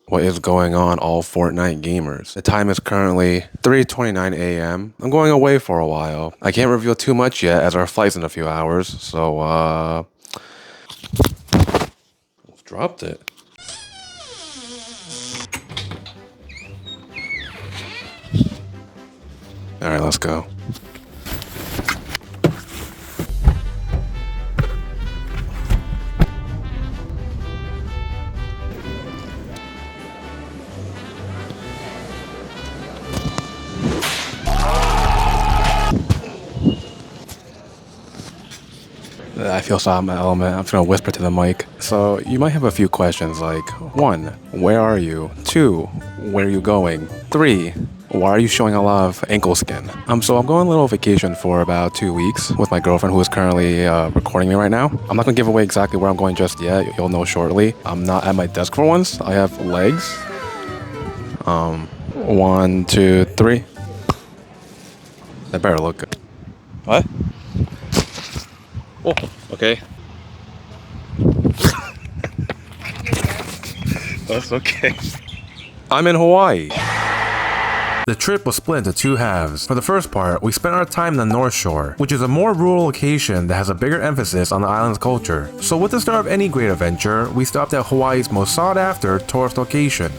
What is going on, all Fortnite gamers? The time is currently 3:29 a.m. I'm going away for a while. I can't reveal too much yet as our flight's in a few hours, so dropped it. Alright, let's go. I feel so out of my element. I'm just gonna whisper to the mic. So you might have a few questions like 1. Where are you? 2. Where are you going? 3. Why are you showing a lot of ankle skin? So I'm going on a little vacation for about 2 weeks with my girlfriend who is currently recording me right now. I'm not gonna give away exactly where I'm going just yet. You'll know shortly. I'm not at my desk for once. I have legs. 1, 2, 3. That better look good. What? Oh, okay. That's okay. I'm in Hawaii. The trip was split into 2 halves. For the first part, we spent our time in the North Shore, which is a more rural location that has a bigger emphasis on the island's culture. So with the start of any great adventure, we stopped at Hawaii's most sought after tourist location.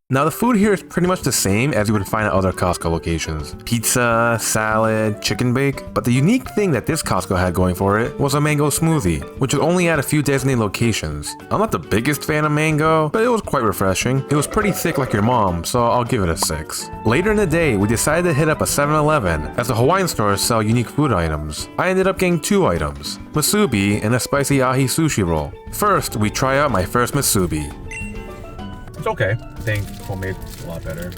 Now the food here is pretty much the same as you would find at other Costco locations. Pizza, salad, chicken bake. But the unique thing that this Costco had going for it was a mango smoothie, which was only at a few designated locations. I'm not the biggest fan of mango, but it was quite refreshing. It was pretty thick like your mom, so I'll give it a 6. Later in the day, we decided to hit up a 7-Eleven, as the Hawaiian stores sell unique food items. I ended up getting 2 items, Musubi and a spicy ahi sushi roll. First, we try out my first Musubi. It's okay. I think homemade's a lot better.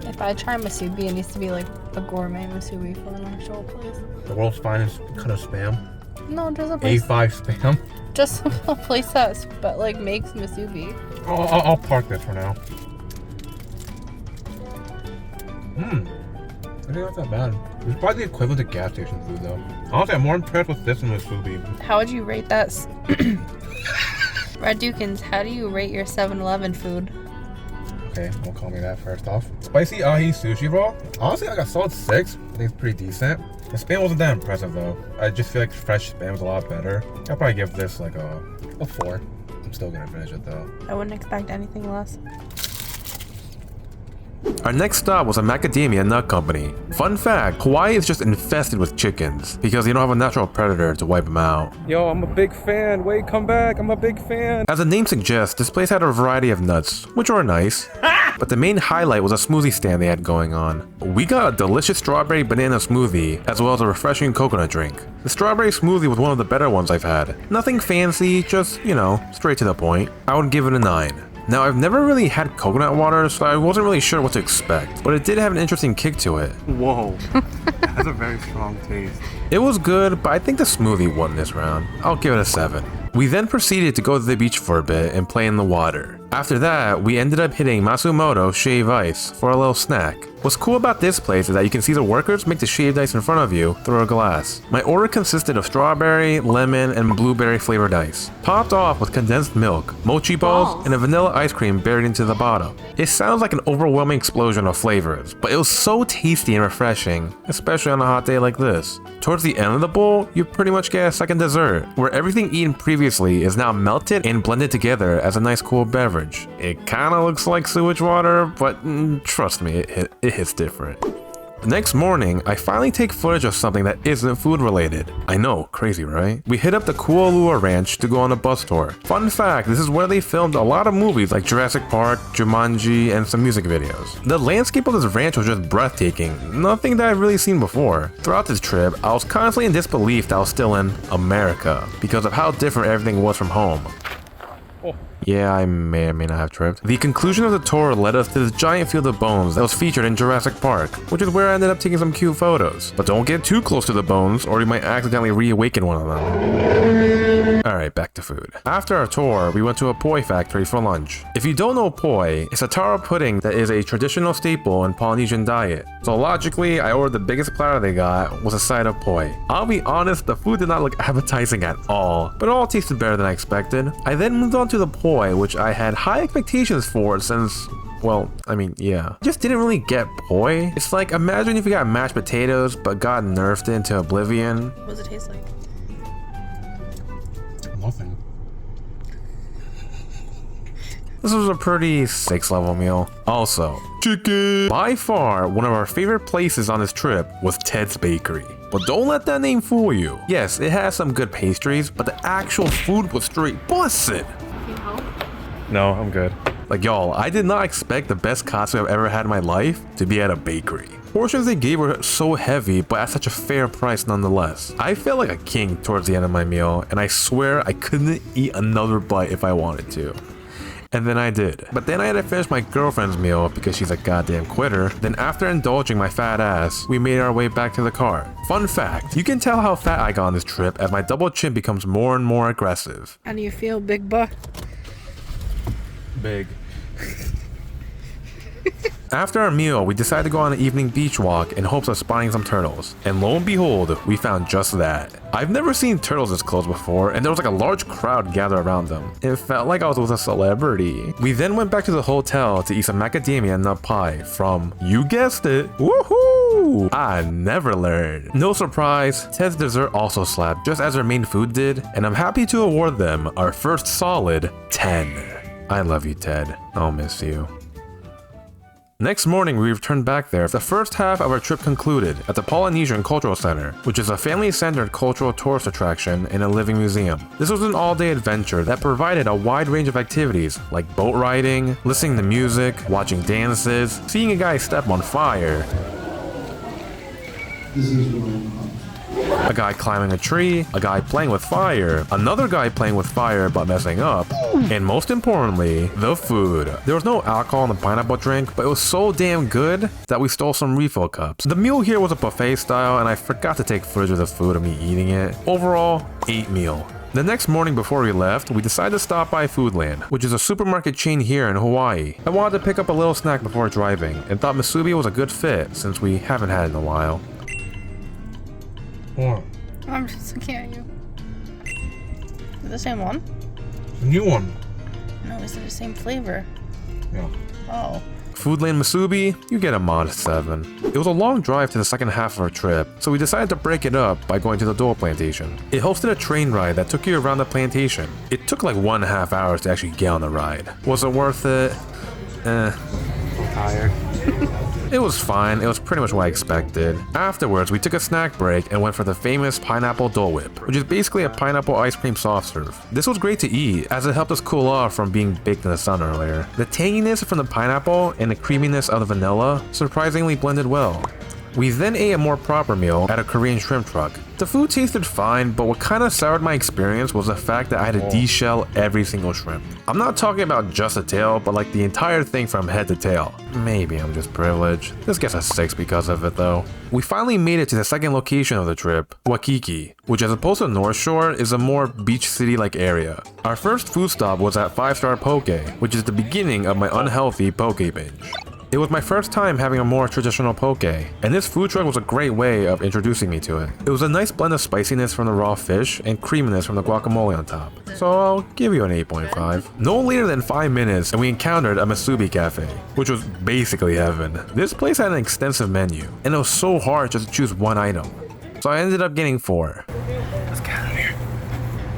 If I try Musubi, it needs to be like a gourmet Musubi from an actual place. The world's finest kind of spam. No, just a place. A5 spam. Just a place that like makes Musubi. I'll park this for now. I think that's not bad. It's probably the equivalent to gas station food though. Honestly, I'm more impressed with this than Musubi. How would you rate that? Radoukens, how do you rate your 7-Eleven food? Okay, don't call me that first off. Spicy ahi sushi roll. Honestly, I got solid 6. I think it's pretty decent. The spam wasn't that impressive though. I just feel like fresh spam was a lot better. I'll probably give this like a 4. I'm still gonna finish it though. I wouldn't expect anything less. Our next stop was a Macadamia Nut Company. Fun fact, Hawaii is just infested with chickens because they don't have a natural predator to wipe them out. Yo, I'm a big fan. Wait, come back. I'm a big fan. As the name suggests, this place had a variety of nuts, which were nice. But the main highlight was a smoothie stand they had going on. We got a delicious strawberry banana smoothie, as well as a refreshing coconut drink. The strawberry smoothie was one of the better ones I've had. Nothing fancy, just, straight to the point. I would give it a 9. Now, I've never really had coconut water, so I wasn't really sure what to expect, but it did have an interesting kick to it. Whoa. That has a very strong taste. It was good, but I think the smoothie won this round. I'll give it a 7. We then proceeded to go to the beach for a bit and play in the water. After that, we ended up hitting Masumoto Shave Ice for a little snack. What's cool about this place is that you can see the workers make the shaved ice in front of you through a glass. My order consisted of strawberry, lemon, and blueberry flavored ice, topped off with condensed milk, mochi balls, and a vanilla ice cream buried into the bottom. It sounds like an overwhelming explosion of flavors, but it was so tasty and refreshing, especially on a hot day like this. Towards the end of the bowl, you pretty much get a second dessert, where everything eaten previously is now melted and blended together as a nice cool beverage. It kinda looks like sewage water, but trust me, it hits different. The next morning, I finally take footage of something that isn't food related. I know, crazy right? We hit up the Kualua ranch to go on a bus tour. Fun fact, this is where they filmed a lot of movies like Jurassic Park, Jumanji, and some music videos. The landscape of this ranch was just breathtaking, nothing that I've really seen before. Throughout this trip, I was constantly in disbelief that I was still in America, because of how different everything was from home. Yeah, I may or may not have tripped. The conclusion of the tour led us to this giant field of bones that was featured in Jurassic Park, which is where I ended up taking some cute photos. But don't get too close to the bones or you might accidentally reawaken one of them. Alright, back to food. After our tour, we went to a poi factory for lunch. If you don't know poi, it's a taro pudding that is a traditional staple in Polynesian diet. So logically, I ordered the biggest platter they got was a side of poi. I'll be honest, the food did not look appetizing at all, but it all tasted better than I expected. I then moved on to the poi, which I had high expectations for since, well, I mean, yeah. Just didn't really get poi. It's like, imagine if you got mashed potatoes, but got nerfed into oblivion. What does it taste like? Nothing. This was a pretty 6-level meal. Also, chicken! By far, one of our favorite places on this trip was Ted's Bakery. But don't let that name fool you. Yes, it has some good pastries, but the actual food was straight bussin'. Can you help? No, I'm good. Like, y'all, I did not expect the best katsu I've ever had in my life to be at a bakery. Portions they gave were so heavy, but at such a fair price nonetheless. I felt like a king towards the end of my meal, and I swear I couldn't eat another bite if I wanted to. And then I did. But then I had to finish my girlfriend's meal because she's a goddamn quitter. Then after indulging my fat ass, we made our way back to the car. Fun fact, you can tell how fat I got on this trip as my double chin becomes more and more aggressive. How do you feel, big buck? Big. After our meal, we decided to go on an evening beach walk in hopes of spotting some turtles. And lo and behold, we found just that. I've never seen turtles this close before, and there was like a large crowd gathered around them. It felt like I was with a celebrity. We then went back to the hotel to eat some macadamia nut pie from, you guessed it, woohoo! I never learned. No surprise, Ted's dessert also slapped just as our main food did, and I'm happy to award them our first solid 10. I love you, Ted. I'll miss you. Next morning, we returned back there. The first half of our trip concluded at the Polynesian Cultural Center, which is a family-centered cultural tourist attraction in a living museum. This was an all-day adventure that provided a wide range of activities like boat riding, listening to music, watching dances, seeing a guy step on fire, a guy climbing a tree, a guy playing with fire, another guy playing with fire but messing up, and most importantly, the food. There was no alcohol in the pineapple drink, but it was so damn good that we stole some refill cups. The meal here was a buffet style, and I forgot to take footage of the food of me eating it. Overall, 8 meal. The next morning before we left, we decided to stop by Foodland, which is a supermarket chain here in Hawaii. I wanted to pick up a little snack before driving, and thought Musubi was a good fit since we haven't had it in a while. What? I'm just looking at you. Is it the same one? A new one. No, is it the same flavor? Yeah. Oh. Foodland Musubi, you get a modest 7. It was a long drive to the second half of our trip, so we decided to break it up by going to the Dole Plantation. It hosted a train ride that took you around the plantation. It took like 1.5 hours to actually get on the ride. Was it worth it? I'm tired. It was fine, it was pretty much what I expected. Afterwards, we took a snack break and went for the famous pineapple Dole Whip, which is basically a pineapple ice cream soft serve. This was great to eat, as it helped us cool off from being baked in the sun earlier. The tanginess from the pineapple and the creaminess of the vanilla surprisingly blended well. We then ate a more proper meal at a Korean shrimp truck. The food tasted fine, but what kind of soured my experience was the fact that I had to de-shell every single shrimp. I'm not talking about just the tail, but like the entire thing from head to tail. Maybe I'm just privileged. This gets a 6 because of it though. We finally made it to the second location of the trip, Waikiki, which as opposed to North Shore is a more beach city-like area. Our first food stop was at 5-Star Poke, which is the beginning of my unhealthy poke binge. It was my first time having a more traditional poke, and this food truck was a great way of introducing me to it. It was a nice blend of spiciness from the raw fish and creaminess from the guacamole on top. So I'll give you an 8.5. No later than 5 minutes and we encountered a Musubi Cafe, which was basically heaven. This place had an extensive menu, and it was so hard just to choose one item. So I ended up getting 4. Let's get out of here.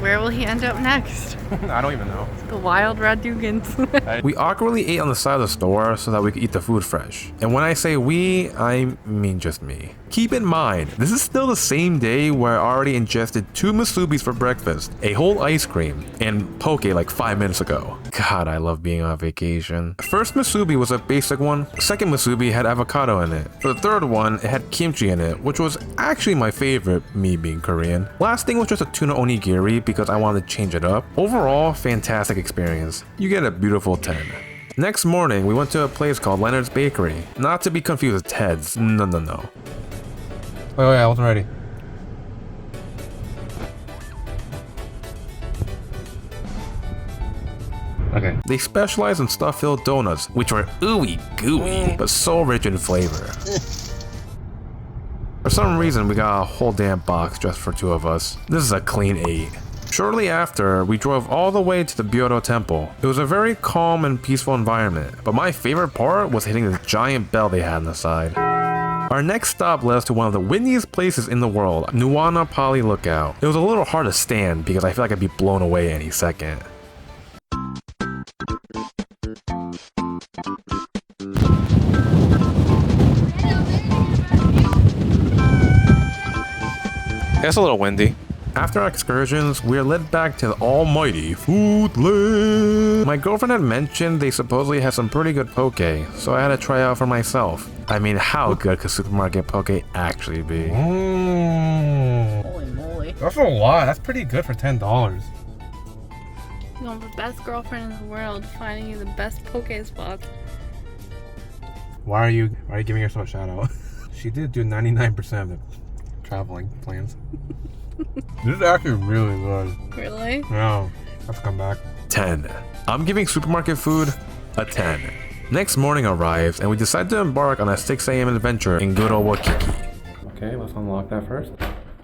Where will he end up next? I don't even know. The wild Radoukens. We awkwardly ate on the side of the store so that we could eat the food fresh. And when I say we, I mean just me. Keep in mind, this is still the same day where I already ingested 2 Musubis for breakfast, a whole ice cream, and poke like 5 minutes ago. God, I love being on vacation. First Musubi was a basic one. Second Musubi had avocado in it. For the third one, it had kimchi in it, which was actually my favorite, me being Korean. Last thing was just a tuna onigiri because I wanted to change it up. Overall, fantastic experience. You get a beautiful 10. Next morning, we went to a place called Leonard's Bakery. Not to be confused with Ted's. No. Wait, I wasn't ready. Okay. They specialize in stuff-filled donuts, which were ooey gooey, but so rich in flavor. For some reason, we got a whole damn box just for 2 of us. This is a clean 8. Shortly after, we drove all the way to the Byodo Temple. It was a very calm and peaceful environment, but my favorite part was hitting the giant bell they had on the side. Our next stop led us to one of the windiest places in the world, Nuana Pali Lookout. It was a little hard to stand because I feel like I'd be blown away any second. It's a little windy. After our excursions, we are led back to the almighty Foodland. My girlfriend had mentioned they supposedly have some pretty good poke, so I had to try out for myself. I mean, how good could supermarket poke actually be? Holy moly. That's a lot. That's pretty good for $10. You know, the best girlfriend in the world, finding you the best poke spots. Why are you giving yourself a shout out? She did do 99% of the traveling plans. This is actually really good. Really? Yeah, let's come back. 10. I'm giving supermarket food a 10. Next morning arrives and we decide to embark on a 6 a.m. adventure in good old Waikiki. Okay, let's unlock that first.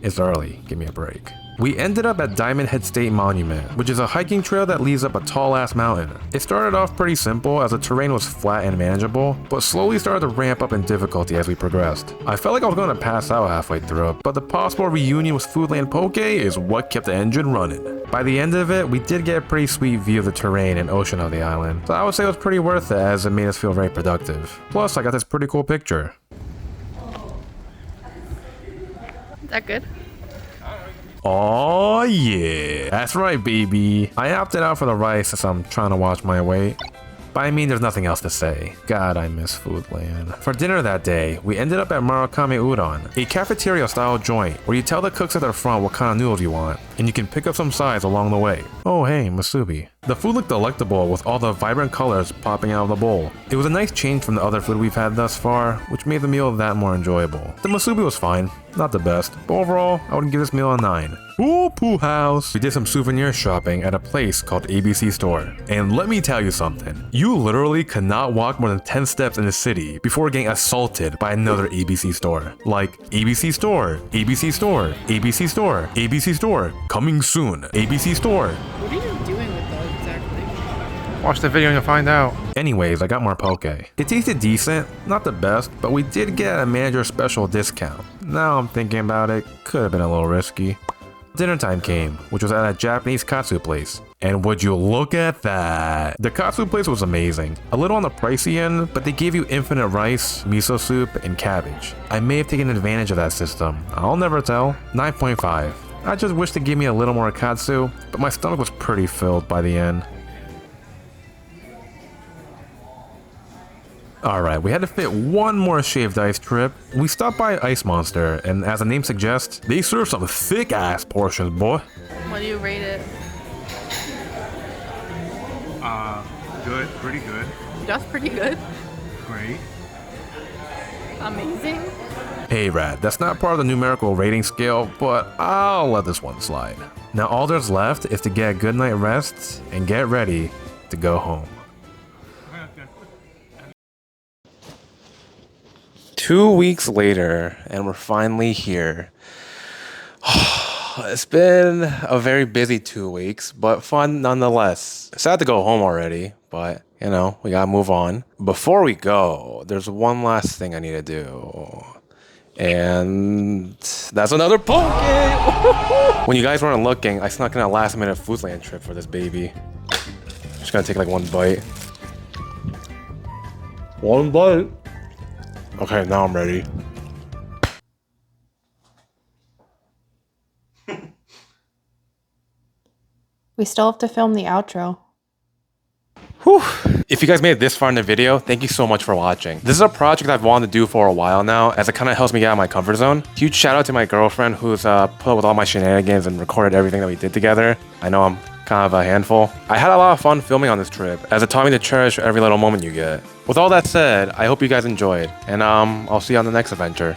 It's early, give me a break. We ended up at Diamond Head State Monument, which is a hiking trail that leads up a tall ass mountain. It started off pretty simple as the terrain was flat and manageable, but slowly started to ramp up in difficulty as we progressed. I felt like I was going to pass out halfway through it, but the possible reunion with Foodland Poke is what kept the engine running. By the end of it, we did get a pretty sweet view of the terrain and ocean of the island, so I would say it was pretty worth it as it made us feel very productive. Plus, I got this pretty cool picture. Is that good? Oh yeah, that's right baby. I opted out for the rice since I'm trying to watch my weight. But I mean, there's nothing else to say. God, I miss Foodland. For dinner that day, we ended up at Murakami Udon, a cafeteria-style joint where you tell the cooks at the front what kind of noodles you want, and you can pick up some sides along the way. Oh hey, Musubi. The food looked delectable with all the vibrant colors popping out of the bowl. It was a nice change from the other food we've had thus far, which made the meal that more enjoyable. The Musubi was fine, not the best, but overall, I would give this meal a 9. Ooh, Pooh House! We did some souvenir shopping at a place called ABC Store. And let me tell you something. You literally could not walk more than 10 steps in the city before getting assaulted by another ABC Store. Like, ABC Store, ABC Store, ABC Store, ABC Store, coming soon, ABC Store. What are you doing with those exactly? Watch the video and you'll find out. Anyways, I got more poke. It tasted decent, not the best, but we did get a manager special discount. Now I'm thinking about it, could have been a little risky. Dinner time came, which was at a Japanese katsu place. And would you look at that? The katsu place was amazing. A little on the pricey end, but they gave you infinite rice, miso soup, and cabbage. I may have taken advantage of that system. I'll never tell. 9.5. I just wish they gave me a little more katsu, but my stomach was pretty filled by the end. Alright, we had to fit one more shaved ice trip. We stopped by Ice Monster, and as the name suggests, they serve some thick ass portions, boy. What do you rate it? Good, pretty good. Just pretty good. Great. Amazing. Hey Rad, that's not part of the numerical rating scale, but I'll let this one slide. Now all there's left is to get a good night rest and get ready to go home. 2 weeks later, and we're finally here. It's been a very busy 2 weeks, but fun nonetheless. Sad to go home already, but you know, we gotta move on. Before we go, there's one last thing I need to do. And that's another poke! When you guys weren't looking, I snuck in a last minute Foodland trip for this baby. Just gonna take like one bite. One bite. Okay, now I'm ready. We still have to film the outro. Whew. If you guys made it this far in the video, thank you so much for watching. This is a project I've wanted to do for a while now, as it kind of helps me get out of my comfort zone. Huge shout out to my girlfriend who's put up with all my shenanigans and recorded everything that we did together. I know I'm kind of a handful. I had a lot of fun filming on this trip, as it taught me to cherish every little moment you get. With all that said, I hope you guys enjoyed, and I'll see you on the next adventure.